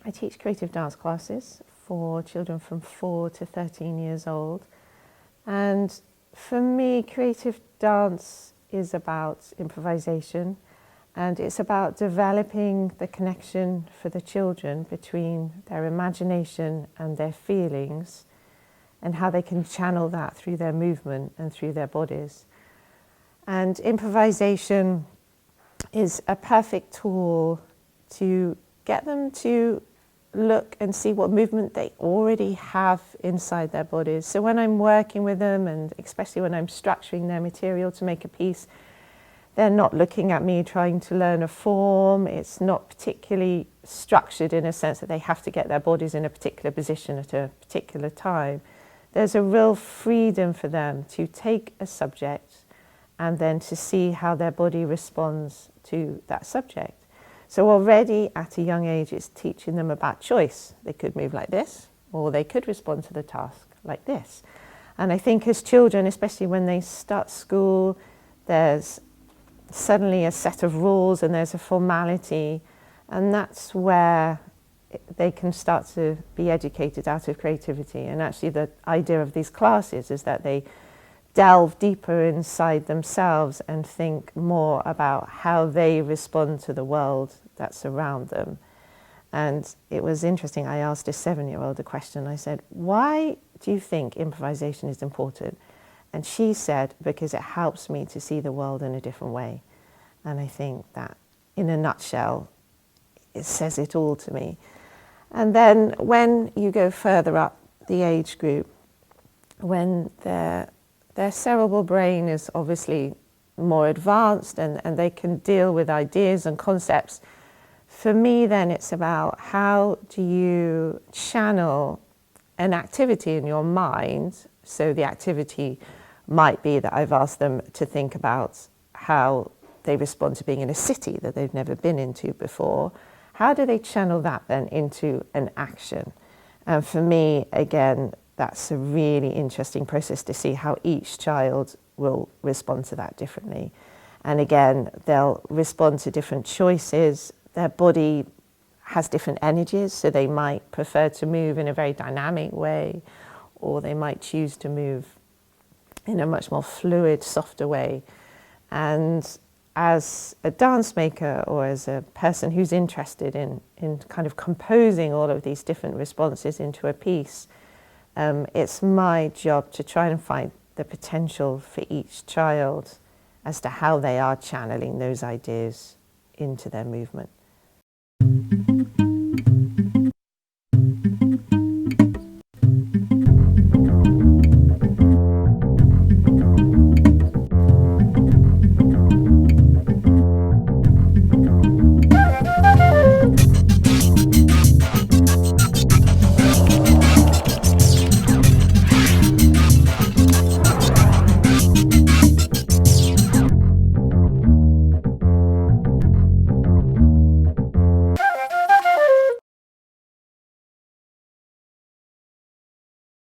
I teach creative dance classes for children from 4 to 13 years old. And for me, creative dance is about improvisation, and it's about developing the connection for the children between their imagination and their feelings, and how they can channel that through their movement and through their bodies. And improvisation is a perfect tool to get them to look and see what movement they already have inside their bodies. So when I'm working with them, and especially when I'm structuring their material to make a piece, they're not looking at me trying to learn a form. It's not particularly structured in a sense that they have to get their bodies in a particular position at a particular time. There's a real freedom for them to take a subject and then to see how their body responds to that subject. So already at a young age, it's teaching them about choice. They could move like this, or they could respond to the task like this. And I think as children, especially when they start school, there's suddenly a set of rules and there's a formality, and that's where they can start to be educated out of creativity. And actually the idea of these classes is that they delve deeper inside themselves and think more about how they respond to the world that's around them. And it was interesting, I asked a 7-year-old a question. I said, why do you think improvisation is important? And she said, because it helps me to see the world in a different way. And I think that, in a nutshell, it says it all to me. And then when you go further up the age group, when their cerebral brain is obviously more advanced and they can deal with ideas and concepts, for me then it's about how do you channel an activity in your mind. So the activity might be that I've asked them to think about how they respond to being in a city that they've never been into before. How do they channel that then into an action? And for me, again, that's a really interesting process to see how each child will respond to that differently. And again, they'll respond to different choices. Their body has different energies, so they might prefer to move in a very dynamic way, or they might choose to move in a much more fluid, softer way. And as a dance maker, or as a person who's interested in kind of composing all of these different responses into a piece, it's my job to try and find the potential for each child as to how they are channeling those ideas into their movement.